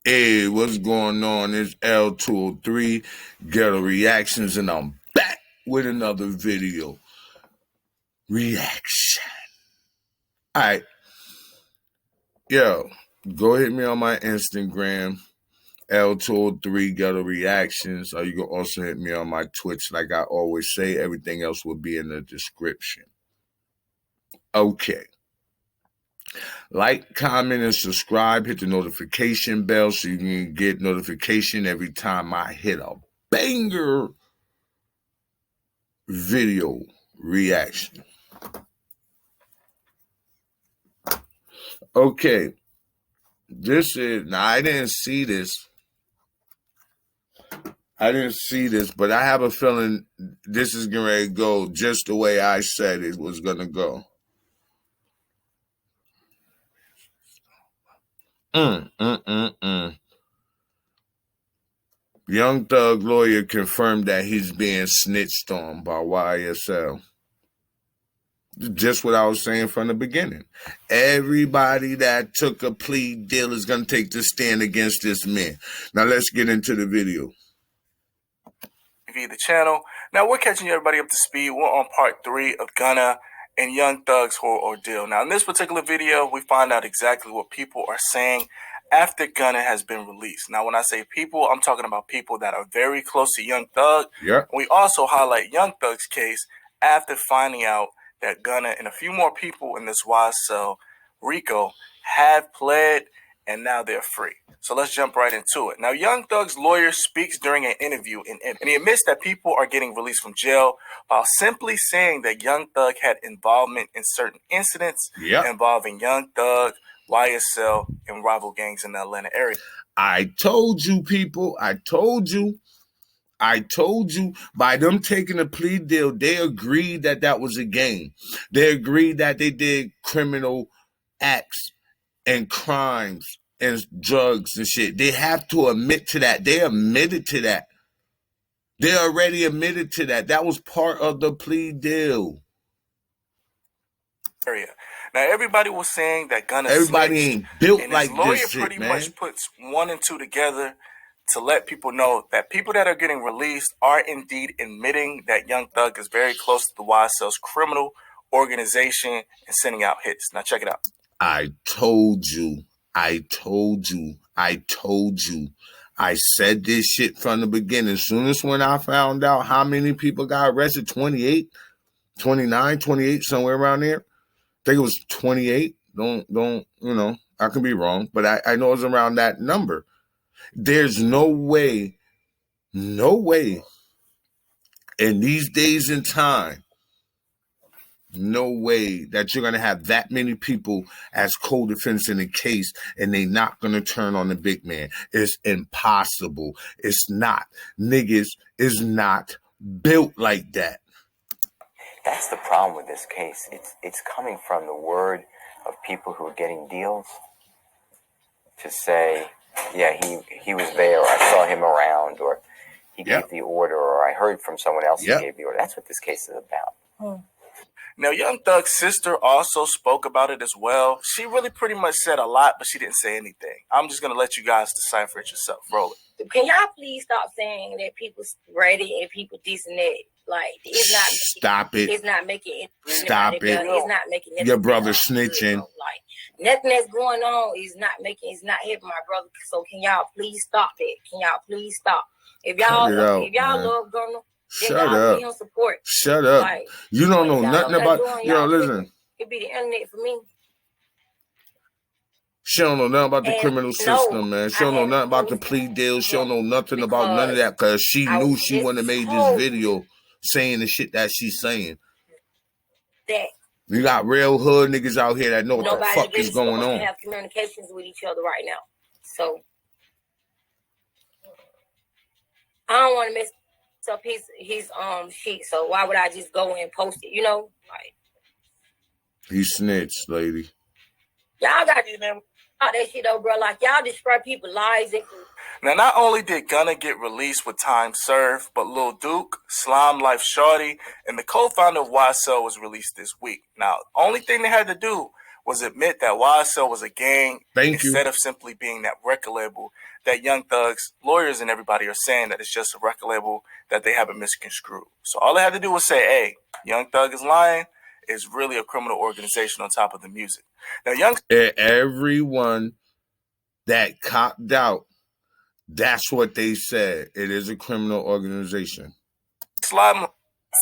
Hey, what's going on? It's L203 Ghetto Reactions, and I'm back with another video reaction. All right, yo, go hit me on my Instagram, L203 Ghetto Reactions, or you can also hit me on my Twitch. Like I always say, everything else will be in the description. Okay. Like, comment, and subscribe. Hit the notification bell so you can get notification every time I hit a banger video reaction. Okay. This is, now I didn't see this. But I have a feeling this is going to go just the way I said it was going to go. Young Thug lawyer confirmed that he's being snitched on by YSL. Just what I was saying from the beginning. Everybody that took a plea deal is going to take the stand against this man. Now let's get into the video. The channel. Now we're catching everybody up to speed. We're on part 3 of Gunna and Young Thug's horror ordeal. Now in this particular video, we find out exactly what people are saying after Gunna has been released. Now when I say people, I'm talking about people that are very close to Young Thug. Yeah. We also highlight Young Thug's case after finding out that Gunna and a few more people in this YSL RICO have pled and now they're free. So let's jump right into it. Now, Young Thug's lawyer speaks during an interview and he admits that people are getting released from jail while simply saying that Young Thug had involvement in certain incidents involving Young Thug, YSL, and rival gangs in the Atlanta area. I told you, people. I told you. By them taking a plea deal, they agreed that that was a game. They agreed that they did criminal acts and crimes and drugs and shit. They have to admit to that. They admitted to that. They already admitted to that. That was part of the plea deal. Now, everybody was saying that Gunna ain't built like this shit, pretty much puts 1 and 2 together to let people know that people that are getting released are indeed admitting that Young Thug is very close to the YSL's criminal organization and sending out hits. Now, check it out. I told you. I said this shit from the beginning. As soon as when I found out how many people got arrested, 28, 29, 28, somewhere around there. I think it was 28. Don't, you know, I could be wrong, but I know it's around that number. There's no way in these days and time, no way that you're going to have that many people as co-defendants in a case and they not going to turn on the big man. It's impossible. It's not. Niggas is not built like that. That's the problem with this case. It's coming from the word of people who are getting deals to say, yeah, he was there, or I saw him around, or he gave the order, or I heard from someone else he gave the order. That's what this case is about. Now, Young Thug's sister also spoke about it as well. She really pretty much said a lot, but she didn't say anything. I'm just going to let you guys decipher it yourself. Roll it. Can y'all please stop saying that people's ready and people decent? Like, it's not. Stop it. It's not making it. Stop it. It's not making it. Your brother snitching. Like, nothing that's going on is not making. It's not hitting my brother. So can y'all please stop it? Can y'all please stop? If y'all love Gunna, shut up. Support. Shut up. Like, you don't know nothing about. Listen. It'd be the internet for me. She don't know nothing about the criminal system, man. She don't know nothing about the plea deal. She don't know nothing about none of that because she knew she wouldn't have made this video saying the shit that she's saying. You got real hood niggas out here that know what the fuck is going on. Have communications with each other right now, so I don't want to mess up his sheet. So why would I just go and post it? You know, like he snitched, lady. Y'all got to all that shit though, bro. Like, y'all destroy people's lives. Now, not only did Gunna get released with time served, but Lil Duke, Slime Life Shorty, and the co-founder of YSL was released this week. Now, only thing they had to do was admit that YSL was a gang instead of simply being that record label that Young Thug's lawyers and everybody are saying that it's just a record label that they haven't misconstrued. So all they had to do was say, hey, Young Thug is lying. It's really a criminal organization on top of the music. Now, everyone that copped out, that's what they said. It is a criminal organization. Slime.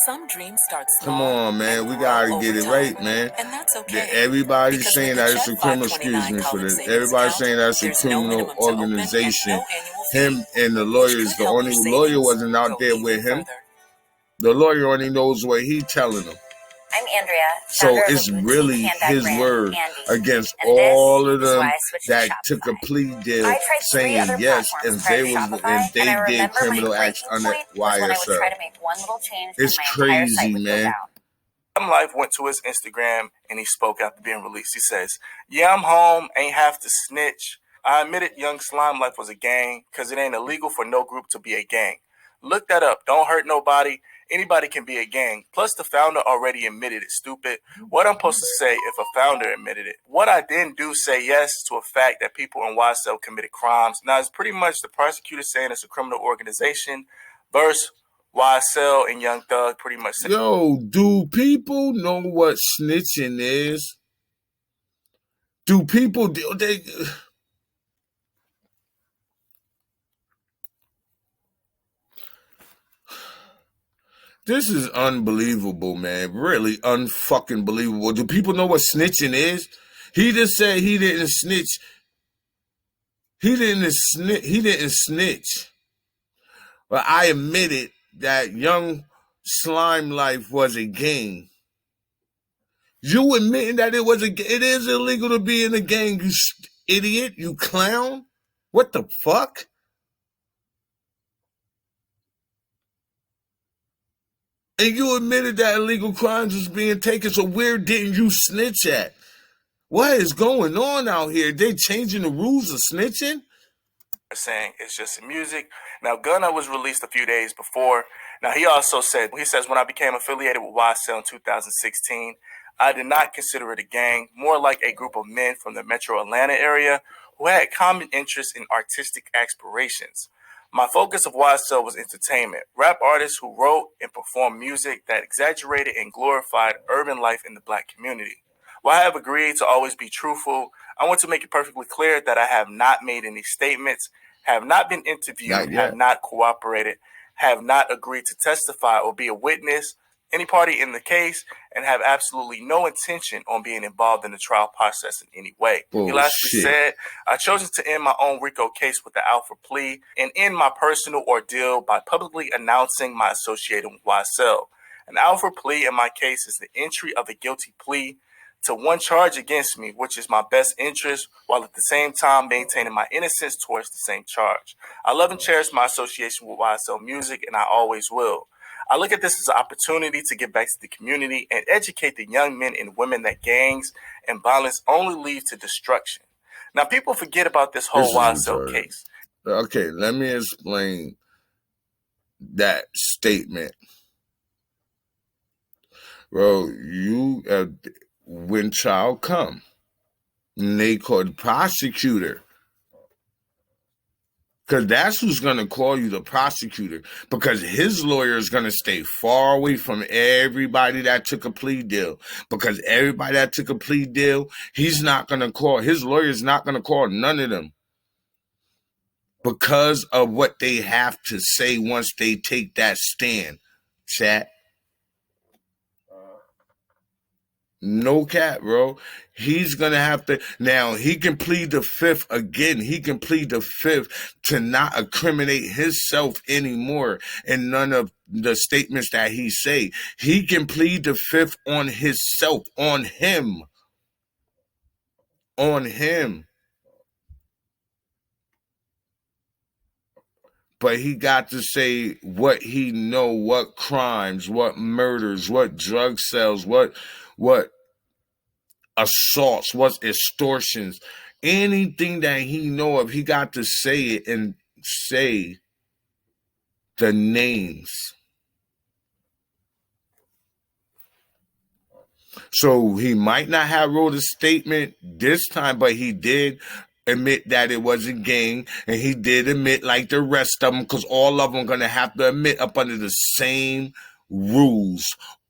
Some dreams start small. Come on, man. We gotta get it right, man. And that's okay. Everybody's saying that it's a criminal. Excuse me for this. Everybody's saying that's a criminal organization. Him and the lawyers. The only lawyer wasn't out there with him. The lawyer only knows what he's telling them. I'm Andrea. So it's really his word against all of them that took a plea deal saying yes, and they did criminal acts under YSL. It's crazy, man. Slime Life went to his Instagram and he spoke after being released. He says, yeah, I'm home, ain't have to snitch. I admitted Young Slime Life was a gang because it ain't illegal for no group to be a gang. Look that up. Don't hurt nobody. Anybody can be a gang. Plus, the founder already admitted it, stupid. What I'm supposed to say if a founder admitted it? What I then do say yes to a fact that people in YSL committed crimes. Now, it's pretty much the prosecutor saying it's a criminal organization versus YSL and Young Thug pretty much saying, yo, do people know what snitching is? Do people... This is unbelievable, man. Really unfucking believable. Do people know what snitching is? He just said he didn't snitch. He didn't snitch. But I admitted that Young Slime Life was a gang. You admitting that it is illegal to be in a gang, you idiot, you clown? What the fuck? And you admitted that illegal crimes was being taken, so where didn't you snitch at? What is going on out here? They changing the rules of snitching? Saying it's just music. Now, Gunna was released a few days before. Now, he says, when I became affiliated with YSL in 2016, I did not consider it a gang, more like a group of men from the metro Atlanta area who had common interests in artistic aspirations. My focus of YSL was entertainment, rap artists who wrote and performed music that exaggerated and glorified urban life in the black community. While I have agreed to always be truthful, I want to make it perfectly clear that I have not made any statements, have not been interviewed, have not cooperated, have not agreed to testify or be a witness, any party in the case, and have absolutely no intention on being involved in the trial process in any way. He lastly said, I chose to end my own RICO case with the Alpha plea and end my personal ordeal by publicly announcing my association with YSL. An Alpha plea in my case is the entry of a guilty plea to one charge against me, which is my best interest, while at the same time maintaining my innocence towards the same charge. I love and cherish my association with YSL Music, and I always will. I look at this as an opportunity to give back to the community and educate the young men and women that gangs and violence only lead to destruction. Now, people forget about this whole YSL case. Okay, let me explain that statement. Bro, when child come, and they call the prosecutor. Because that's who's going to call you the prosecutor. Because his lawyer is going to stay far away from everybody that took a plea deal. Because everybody that took a plea deal, he's not going to call. His lawyer's not going to call none of them. Because of what they have to say once they take that stand. Chat. No cap, bro. He's going to have to... Now, he can plead the fifth again. He can plead the fifth to not incriminate himself anymore in none of the statements that he say. He can plead the fifth on himself, on him. On him. But he got to say what he know, what crimes, what murders, what drug sales, what assaults, what extortions, anything that he know of, he got to say it and say the names. So he might not have wrote a statement this time, but he did admit that it was a gang, and he did admit, like the rest of them, because all of them going to have to admit up under the same rules.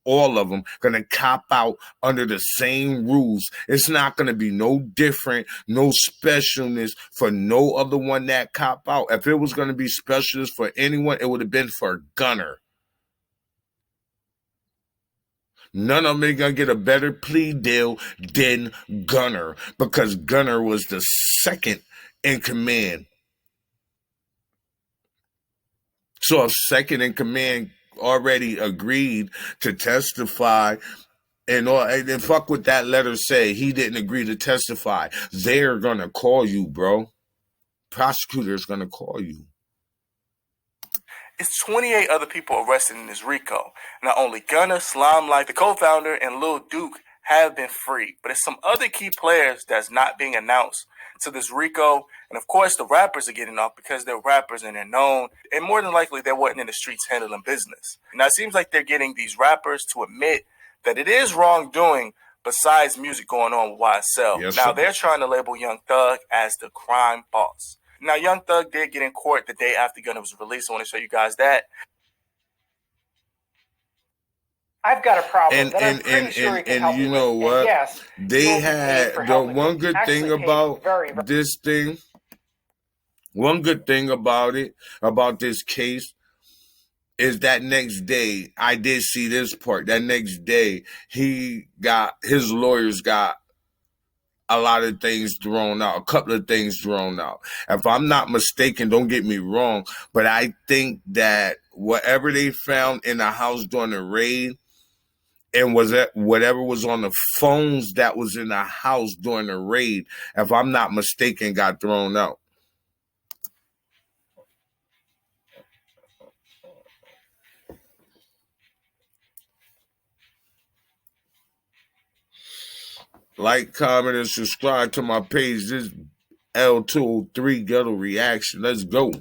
All of them going to cop out under the same rules. It's not going to be no different, no specialness for no other one that cop out. If it was going to be specialist for anyone, it would have been for Gunner. None of them are going to get a better plea deal than Gunner, because Gunner was the second in command. So if second in command already agreed to testify, and fuck what that letter say, he didn't agree to testify, they're going to call you, bro. Prosecutor's going to call you. It's 28 other people arrested in this RICO. Not only Gunner, Slime Life, the co-founder, and Lil Duke have been freed, but it's some other key players that's not being announced to this RICO. And of course, the rappers are getting off because they're rappers and they're known. And more than likely, they wasn't in the streets handling business. Now, it seems like they're getting these rappers to admit that it is wrongdoing besides music going on with YSL. Yes, now, sir. they're trying to label Young Thug as the crime boss. Now, Young Thug did get in court the day after Gunna was released. I want to show you guys that. I've got a problem And that I'm pretty sure he can help you me know with. what? And yes, They you'll be had paid for the helping one me. good Actually thing paid about very, very this thing. One good thing about it, about this case, is that next day, I did see this part. That next day, his lawyers got a lot of things thrown out, a couple of things thrown out. If I'm not mistaken, don't get me wrong, but I think that whatever they found in the house during the raid, and was that whatever was on the phones that was in the house during the raid, if I'm not mistaken, got thrown out. Like, comment, and subscribe to my page. This L203 Ghetto Reaction. Let's go.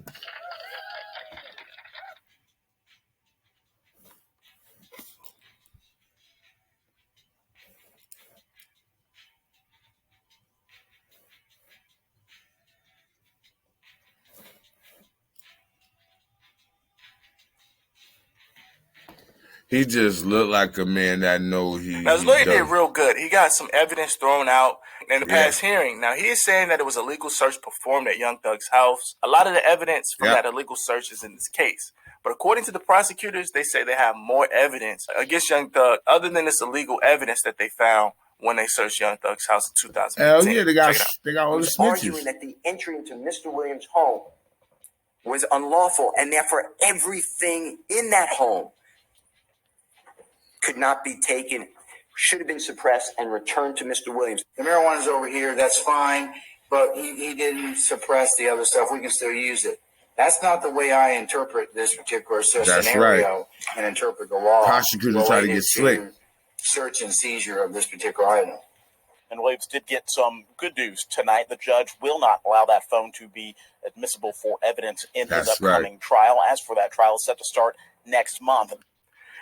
He just looked like a man that know he. Now, his lawyer did real good. He got some evidence thrown out in the past hearing. Now, he is saying that it was a legal search performed at Young Thug's house. A lot of the evidence from that illegal search is in this case. But according to the prosecutors, they say they have more evidence against Young Thug other than this illegal evidence that they found when they searched Young Thug's house in 2015. Hell yeah, they got all the snitches. Arguing that the entry into Mr. Williams' home was unlawful, and therefore everything in that home could not be taken, should have been suppressed and returned to Mr. Williams. The marijuana's over here, that's fine, but he didn't suppress the other stuff. We can still use it. That's not the way I interpret this particular scenario and interpret the law. Prosecutors try to get slick. Search and seizure of this particular item. And Williams did get some good news tonight. The judge will not allow that phone to be admissible for evidence in his upcoming trial. As for that trial, it's set to start next month.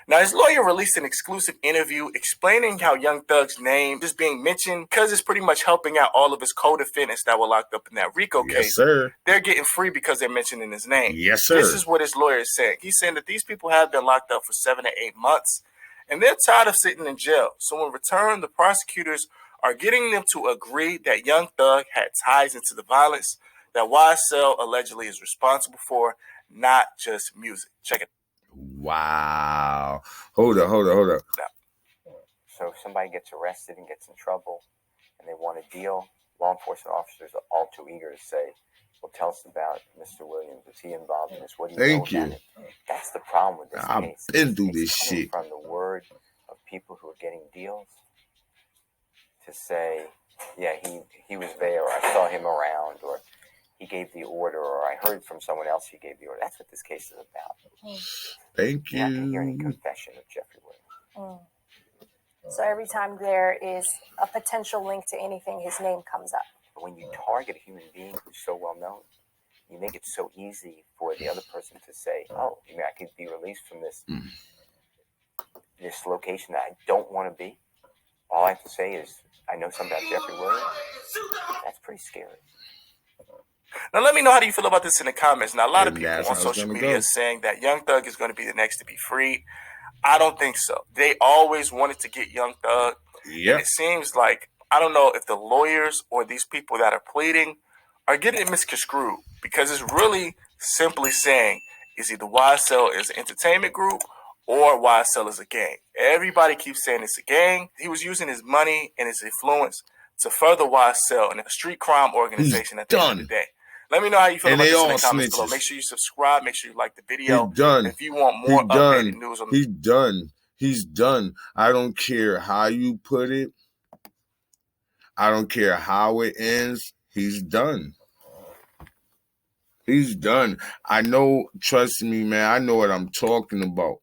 Now, his lawyer released an exclusive interview explaining how Young Thug's name is being mentioned because it's pretty much helping out all of his co-defendants that were locked up in that RICO case. Yes, sir. They're getting free because they're mentioning his name. Yes, sir. This is what his lawyer is saying. He's saying that these people have been locked up for 7 to 8 months, and they're tired of sitting in jail. So in return, the prosecutors are getting them to agree that Young Thug had ties into the violence that YSL allegedly is responsible for, not just music. Check it. Wow. Hold up. So if somebody gets arrested and gets in trouble and they want a deal, law enforcement officers are all too eager to say, well, tell us about Mr. Williams. Was he involved in this? What do you know about it? That's the problem with this case. I've been through this It's shit. from the word of people who are getting deals to say, yeah, he was there, or I saw him around, or he gave the order, or I heard from someone else he gave the order. That's what this case is about. Thank you. You're not going to hear any confession of Jeffrey Williams. So every time there is a potential link to anything, his name comes up. But when you target a human being who's so well known, you make it so easy for the other person to say, oh, you mean I could be released from this location that I don't want to be? all I have to say is I know something about Jeffrey Williams. That's pretty scary. Now, let me know how do you feel about this in the comments. Now, a lot of people on social media are saying that Young Thug is going to be the next to be freed. I don't think so. They always wanted to get Young Thug. Yep. And it seems like, I don't know if the lawyers or these people that are pleading are getting it misconstrued, because it's really simply saying is either YSL is an entertainment group or YSL is a gang. Everybody keeps saying it's a gang. He was using his money and his influence to further YSL and a street crime organization at the end of the day. Let me know how you feel about this in the comments below. Make sure you subscribe. Make sure you like the video. He's done. If you want more updated news on He's done. He's done. I don't care how you put it. I don't care how it ends. He's done. He's done. I know, trust me, man, I know what I'm talking about.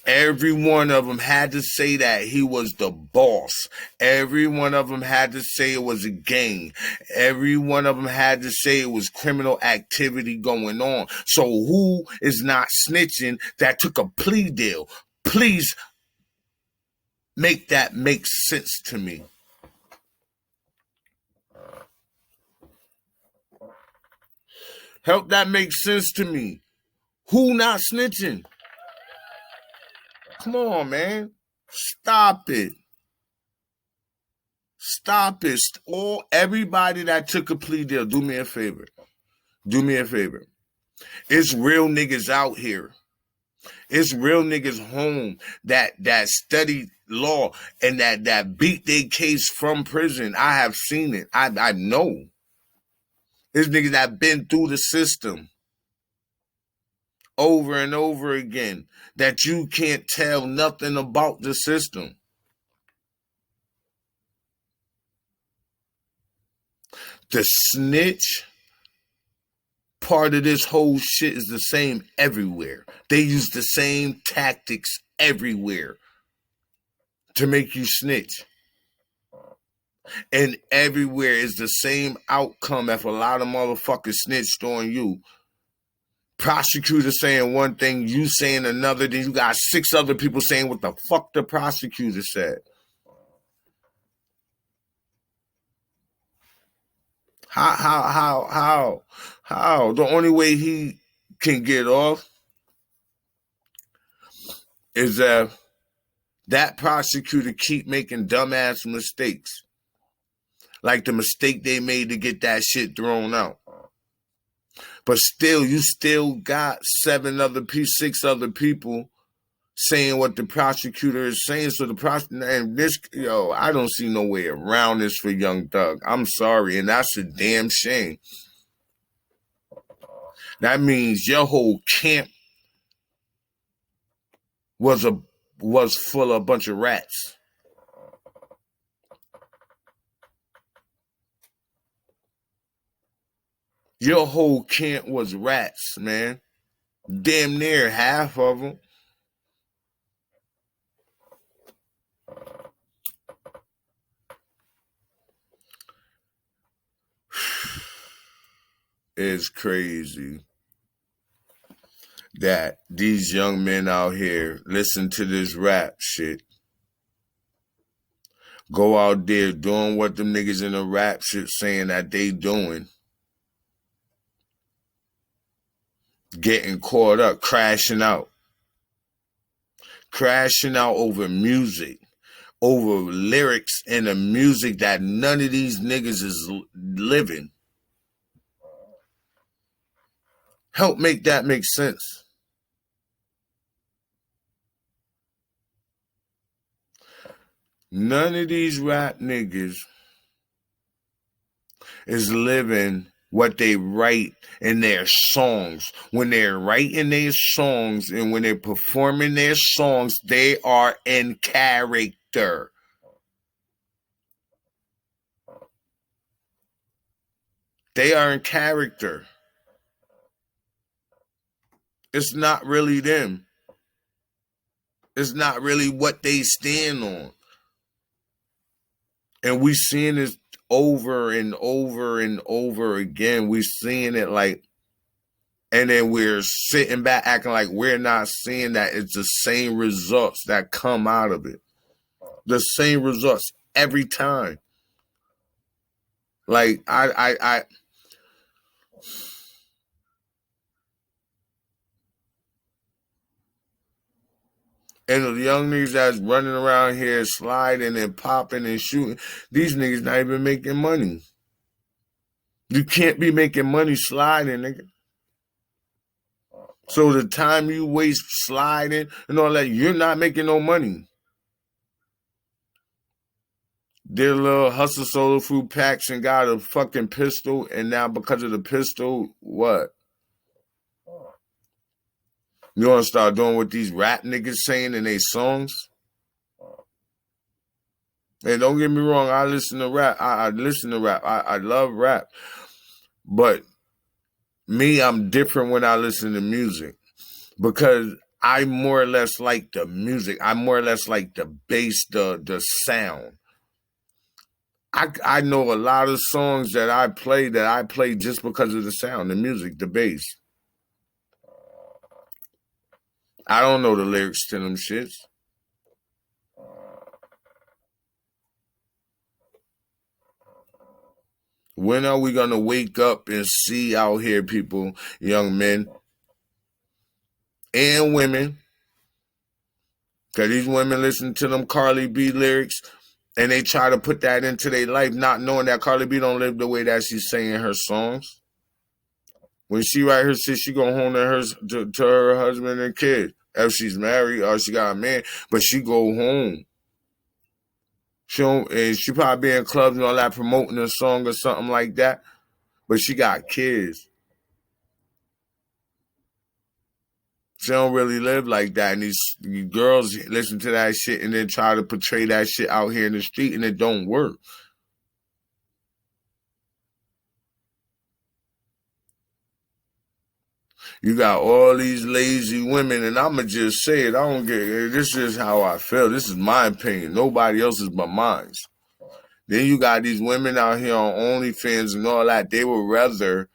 Every one of them had to say that he was the boss. Every one of them had to say it was a gang. Every one of them had to say it was criminal activity going on. So who is not snitching that took a plea deal? Please make that make sense to me. Help that make sense to me. Who not snitching? Come on, man. Stop it. Stop it. Everybody that took a plea deal, do me a favor. Do me a favor. It's real niggas out here. It's real niggas home that study law and that beat their case from prison. I have seen it. I know. There's niggas that been through the system over and over again that you can't tell nothing about the system. The snitch part of this whole shit is the same everywhere. They use the same tactics everywhere to make you snitch. And everywhere is the same outcome if a lot of motherfuckers snitched on you. Prosecutor saying one thing, you saying another, then you got 6 other people saying what the fuck the prosecutor said. How? The only way he can get off is that prosecutor keep making dumbass mistakes. Like the mistake they made to get that shit thrown out. But still, you still got 6 other people saying what the prosecutor is saying. So the prosecutor, and this, I don't see no way around this for Young Thug. I'm sorry, and that's a damn shame. That means your whole camp was full of a bunch of rats. Your whole camp was rats, man. Damn near half of them. It's crazy that these young men out here listen to this rap shit. Go out there doing what them niggas in the rap shit saying that they doing. Getting caught up, crashing out over music, over lyrics and the music that none of these niggas is living. Help make that make sense. None of these rap niggas is living what they write in their songs. When they're writing their songs and when they're performing their songs, they are in character. They are in character. It's not really them. It's not really what they stand on. And we seeing this over and over and over again. We're seeing it like, and then we're sitting back acting like we're not seeing that it's the same results that come out of it. The same results every time. Like, I and the young niggas that's running around here sliding and popping and shooting, these niggas not even making money. You can't be making money sliding, nigga. So the time you waste sliding and all that, you're not making no money. Did a little hustle solo food packs and got a fucking pistol, and now because of the pistol, what? You want to start doing what these rap niggas saying in their songs? And don't get me wrong, I listen to rap. I listen to rap. I love rap. But me, I'm different when I listen to music because I more or less like the music. I more or less like the bass, the sound. I know a lot of songs that I play just because of the sound, the music, the bass. I don't know the lyrics to them shits. When are we going to wake up and see out here, people, young men and women? Because these women listen to them Carly B lyrics and they try to put that into their life, not knowing that Carly B don't live the way that she's saying her songs. When she write her shit, she go home to her husband and kids. If she's married or she got a man, but she go home. She probably be in clubs and all that promoting a song or something like that, but she got kids. She don't really live like that. And these girls listen to that shit and then try to portray that shit out here in the street, and it don't work. You got all these lazy women, and I'ma just say it. I don't get it. This is how I feel. This is my opinion. Nobody else's but mine. Then you got these women out here on OnlyFans and all that. They would rather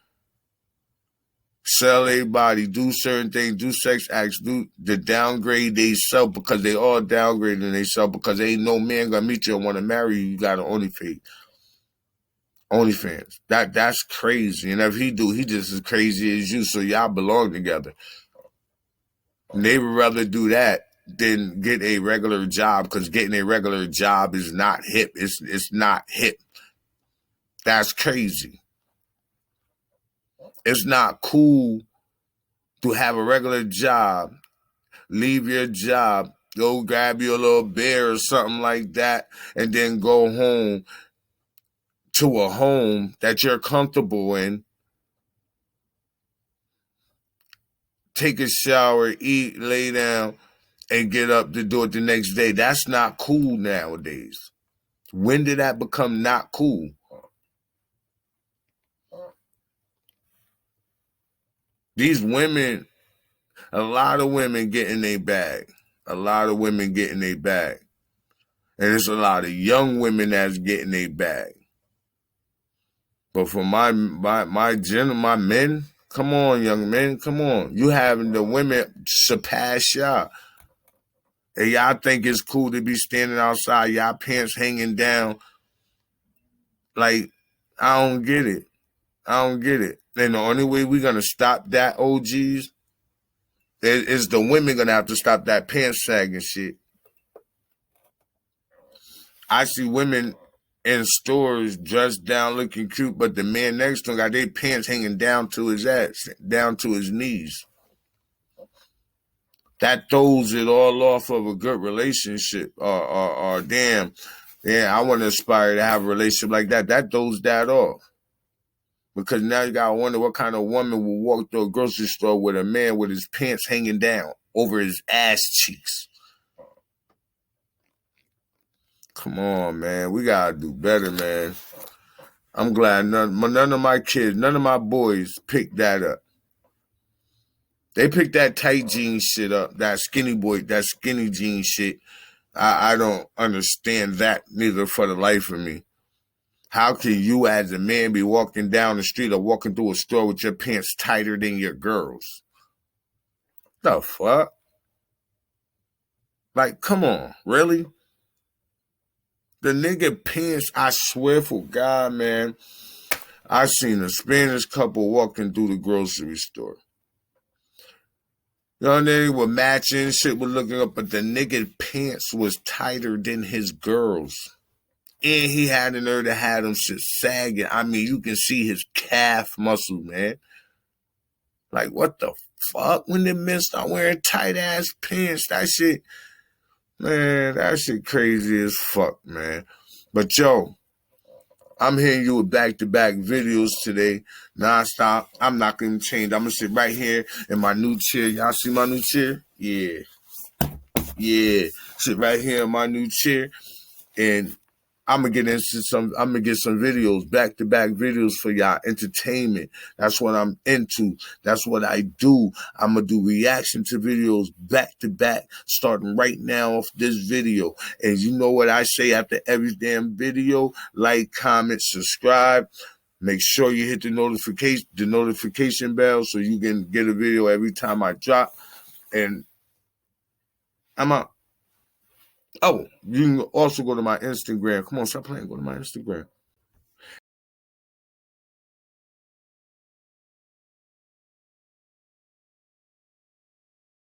sell their body, do certain things, do sex acts, do the downgrade they sell because they all downgrading they sell because ain't no man gonna meet you and want to marry you. You got an OnlyFans. That's crazy. And if he do, he just as crazy as you. So y'all belong together. And they would rather do that than get a regular job because getting a regular job is not hip. It's not hip. That's crazy. It's not cool to have a regular job, leave your job, go grab you a little beer or something like that, and then go home to a home that you're comfortable in, take a shower, eat, lay down, and get up to do it the next day. That's not cool nowadays. When did that become not cool? These women, a lot of women get in their bag. A lot of women get in their bag. And it's a lot of young women that's getting their bag. But for my men, come on, young men, come on. You having the women surpass y'all. And y'all think it's cool to be standing outside, y'all pants hanging down. Like, I don't get it. I don't get it. And the only way we're going to stop that, OGs, is the women going to have to stop that pants sagging shit. I see women in stores dressed down looking cute, but the man next to him got their pants hanging down to his ass, down to his knees. That throws it all off of a good relationship. Or damn, yeah, I want to aspire to have a relationship like that. That throws that off. Because now you got to wonder what kind of woman will walk through a grocery store with a man with his pants hanging down over his ass cheeks. Come on, man. We got to do better, man. I'm glad none of my kids, none of my boys picked that up. They picked that tight jeans shit up, that skinny jean shit. I don't understand that neither for the life of me. How can you as a man be walking down the street or walking through a store with your pants tighter than your girls? The fuck? Like, come on, really? The nigga pants, I swear for God, man, I seen a Spanish couple walking through the grocery store. You know, they were matching, shit was looking up, but the nigga pants was tighter than his girls. And he had the nerve to have them shit sagging. I mean, you can see his calf muscle, man. Like, what the fuck? When the men start wearing tight-ass pants, that shit, man, that shit crazy as fuck, man. But, yo, I'm hitting you with back-to-back videos today, nonstop. I'm not going to change. I'm going to sit right here in my new chair. Y'all see my new chair? Yeah. Yeah. Sit right here in my new chair, and I'm gonna get some videos, back-to-back videos for y'all, entertainment. That's what I'm into. That's what I do. I'm gonna do reaction to videos back-to-back, starting right now off this video. And you know what I say after every damn video? Like, comment, subscribe. Make sure you hit the notification bell so you can get a video every time I drop. And I'm out. Oh, you can also go to my Instagram. Come on, stop playing. Go to my Instagram.